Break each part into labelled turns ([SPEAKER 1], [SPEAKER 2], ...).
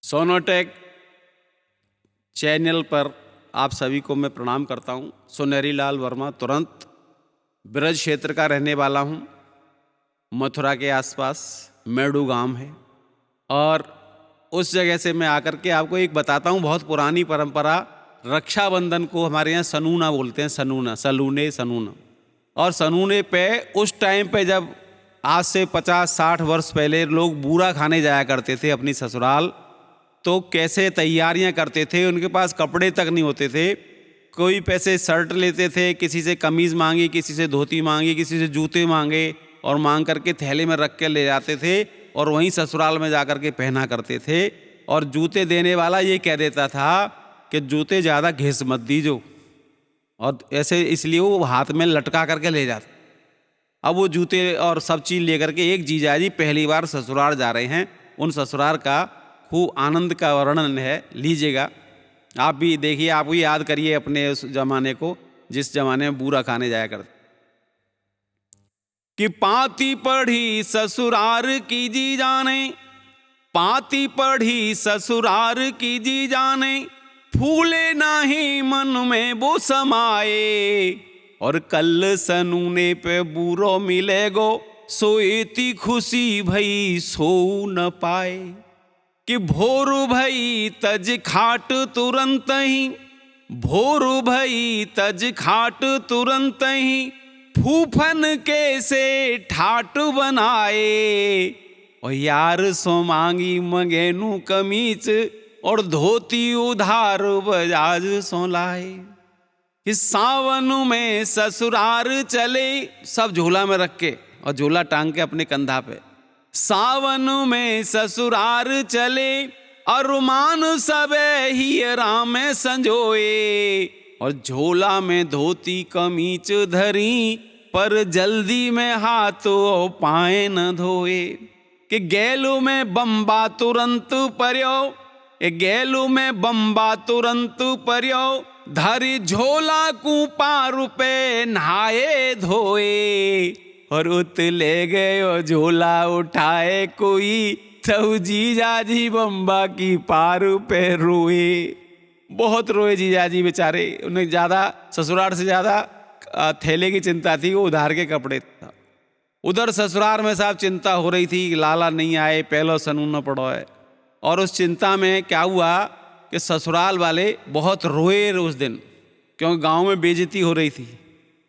[SPEAKER 1] Sonotek channel पर आप सभी को मैं प्रणाम करता हूं। सुनहरी लाल वर्मा तुरंत ब्रज क्षेत्र का रहने वाला हूं। मथुरा के आसपास मेडू गांव है और उस जगह से मैं आकर के आपको एक बताता हूं। बहुत पुरानी परंपरा, रक्षाबंधन को हमारे यहाँ सनूना बोलते हैं, सनूना। और सनूने पे उस टाइम पे जब आज से 50-60 वर्ष पहले लोग बूरा खाने जाया करते थे अपनी ससुराल, तो कैसे तैयारियां करते थे। उनके पास कपड़े तक नहीं होते थे। कोई पैसे शर्ट लेते थे, किसी से कमीज़ मांगी, किसी से धोती मांगी, किसी से जूते मांगे और मांग करके थैले में रख के ले जाते थे और वहीं ससुराल में जा कर के पहना करते थे। और जूते देने वाला ये कह देता था कि जूते ज़्यादा घिस मत दीजो, और ऐसे इसलिए वो हाथ में लटका करके ले जाते। अब वो जूते और सब चीज़ लेकर के एक जीजाजी पहली बार ससुराल जा रहे हैं। उन ससुराल का खूब आनंद का वर्णन है, लीजिएगा। आप भी देखिए, आप भी याद करिए अपने उस जमाने को जिस जमाने में बूरा खाने जाया करते। कि पाती पढ़ी ससुरार की जी जाने, पाती पढ़ी ससुरार की जी जाने, फूले नाही मन में वो समाए, और कल सनूने पे बूरो मिलेगो, सोएती खुशी भई सो न पाए। कि भोर भई तज खाट तुरंत ही, भोर भई तज खाट तुरंत ही, फूफन के से ठाट बनाए, और यार सो मांगी मंगेनू कमीज, और धोती उधार बजाज सो लाए। कि सावन में ससुरार चले, सब झोला में रख के और झोला टांग के अपने कंधा पे, सावन में ससुरार चले, अरुमान सबे ही राम संजोए, और झोला में धोती कमीच धरी, पर जल्दी में हाथों पाए न धोए। कि गैलू में बम्बा तुरंत पर्यो, गैलू में बम्बा तुरंत पर्यो, धरी झोला कू पार पे नहाए धोए, और उत ले गए और झोला उठाए कोई, तो जीजाजी बम्बा की पार पे रोए। बहुत रोए जीजाजी बेचारे। उन्हें ज़्यादा ससुराल से ज़्यादा थैले की चिंता थी, वो उधार के कपड़े था। उधर ससुराल में साहब चिंता हो रही थी, लाला नहीं आए, पहलो सनूना पड़ो है। और उस चिंता में क्या हुआ कि ससुराल वाले बहुत रोए उस दिन, क्योंकि गांव में बेइज्जती हो रही थी।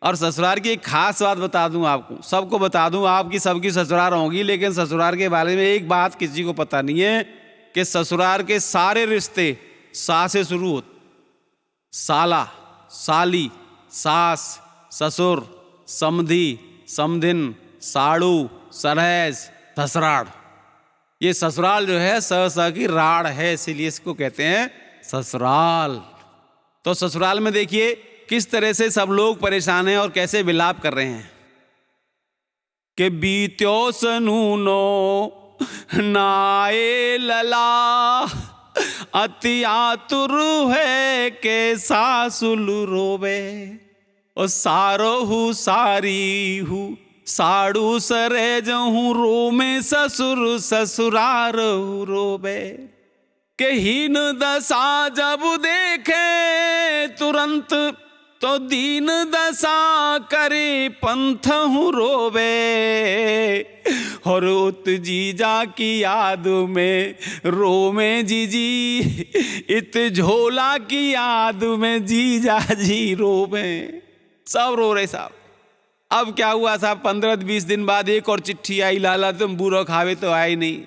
[SPEAKER 1] और ससुराल की एक खास बात बता दूं आपको, सबको बता दूं, आपकी सबकी ससुराल होगी, लेकिन ससुराल के बारे में एक बात किसी को पता नहीं है कि ससुराल के सारे रिश्ते सा से शुरू होते। साला, साली, सास, ससुर, समधी, समधिन, साड़ू, सरहज, ससुराल। ये ससुराल जो है स की राड़ है, इसीलिए इसको कहते हैं ससुराल। तो ससुराल में देखिए किस तरह से सब लोग परेशान हैं और कैसे विलाप कर रहे हैं। कि बीत्यो सनूनो नाए लला, अति आतुर है के सासुल रोवे, और सारो हूँ सारी हूँ साड़ू सरे जहूँ, रो में ससुर ससुरार रोवे। के हीन दशा जब देखे तुरंत, तो दीन दशा करे पंथ हूँ रोवे, और उत जीजा की याद में रो में जीजी, इत झोला की याद में जीजा जी रोवे। सब रो रहे साहब। अब क्या हुआ साहब, 15-20 दिन बाद एक और चिट्ठी आई, लाला तुम बूरा खावे तो आए नहीं,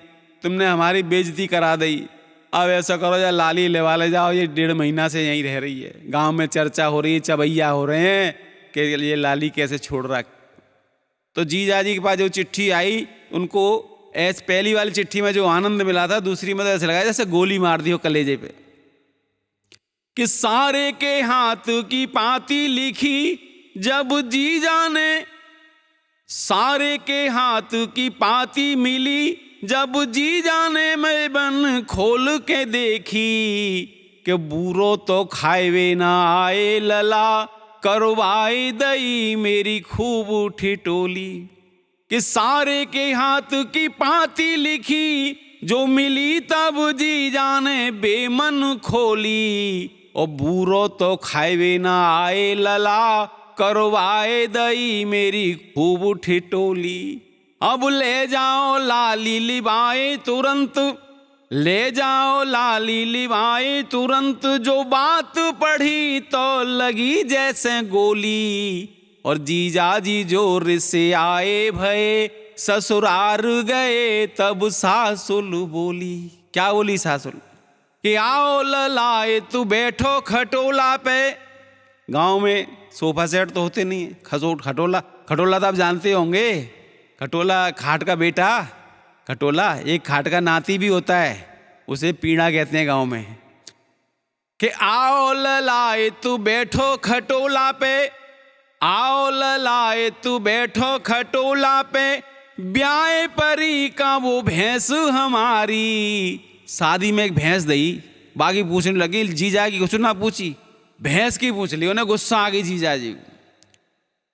[SPEAKER 1] तुमने हमारी बेइज्जती करा दी। अब ऐसा करो, या लाली लेवा ले जाओ, ये 1.5 महीना से यहीं रह रही है। गांव में चर्चा हो रही है, चबैया हो रहे हैं कि ये लाली कैसे छोड़ रहा। तो जीजाजी के पास जो चिट्ठी आई, उनको ऐसे पहली वाली चिट्ठी में जो आनंद मिला था, दूसरी में ऐसे लगा जैसे गोली मार दी हो कलेजे पे। कि सारे के हाथ की पाती लिखी जब जीजा ने, सारे के हाथ की पाती मिली जब जीजा ने मैं बन खोल के देखी, कि बूरो तो खाएवे ना आए लला, करवाए दई मेरी खूब ठिठोली। कि सारे के हाथ की पाती लिखी जो मिली तब जी जाने बेमन खोली, और बूरो तो खाए ना आए लला, करवाए दई मेरी खूब ठिठोली। अब ले जाओ लाली लिबाए तुरंत, ले जाओ लाली लिबाए तुरंत, जो बात पढ़ी तो लगी जैसे गोली। और जीजा जी जोर से आए भये, ससुरार गए तब सासुल बोली। क्या बोली सासुल? कि आओ ललाए तू बैठो खटोला पे। गांव में सोफा सेट तो होते नहीं है, खटोला, खटोला तो आप जानते होंगे, खटोला खाट का बेटा, खटोला एक खाट का नाती भी होता है, उसे पीड़ा कहते हैं गांव में। कि आओ ललाए तू बैठो खटोला पे, आओ ललाए तू बैठो खटोला पे, ब्याह परी का वो भैंस हमारी। शादी में एक भैंस दई, बाकी पूछने लगी, जीजा की कुछ ना पूछी, भैंस की पूछ ली, उन्हें गुस्सा आ गई जीजा जी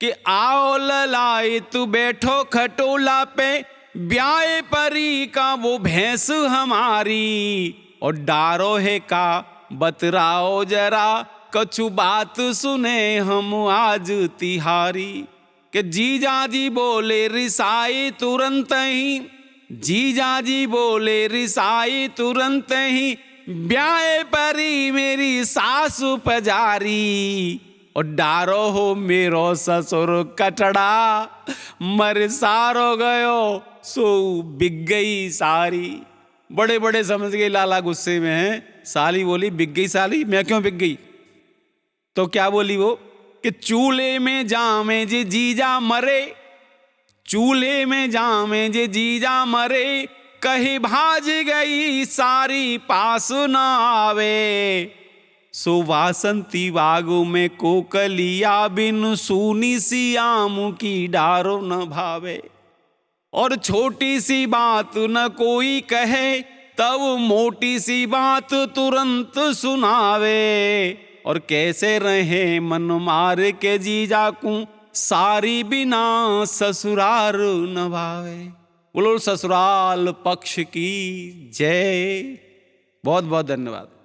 [SPEAKER 1] कि आओ ललाए तू बैठो खटोला पे, ब्याह परी का वो भैंस हमारी। और डारो है का बतराओ जरा, कछु बात सुने हम आज तिहारी। कि जीजा जी बोले रिसाई तुरंत ही, जीजा जी बोले रिसाई तुरंत ही, ब्याह परी मेरी सासु पजारी। और डारो हो मेरो ससुर कटड़ा, मर सारो गयो सो बिक गई सारी। बड़े बड़े समझ गए लाला, गुस्से में है। साली बोली बिक गई साली, मैं क्यों बिक गई? तो क्या बोली वो कि चूल्हे में जामे जे जीजा मरे, चूल्हे में जामे जे जीजा मरे, कहीं भाज गई सारी पास न आवे। सो वासंती बागों में कोकलिया बिन, सूनी सी आम की डारो न भावे। और छोटी सी बात न कोई कहे, तब मोटी सी बात तुरंत सुनावे। और कैसे रहे मन मार के जीजा को, सारी बिना ससुराल नभावे। बोलो ससुराल पक्ष की जय। बहुत बहुत धन्यवाद।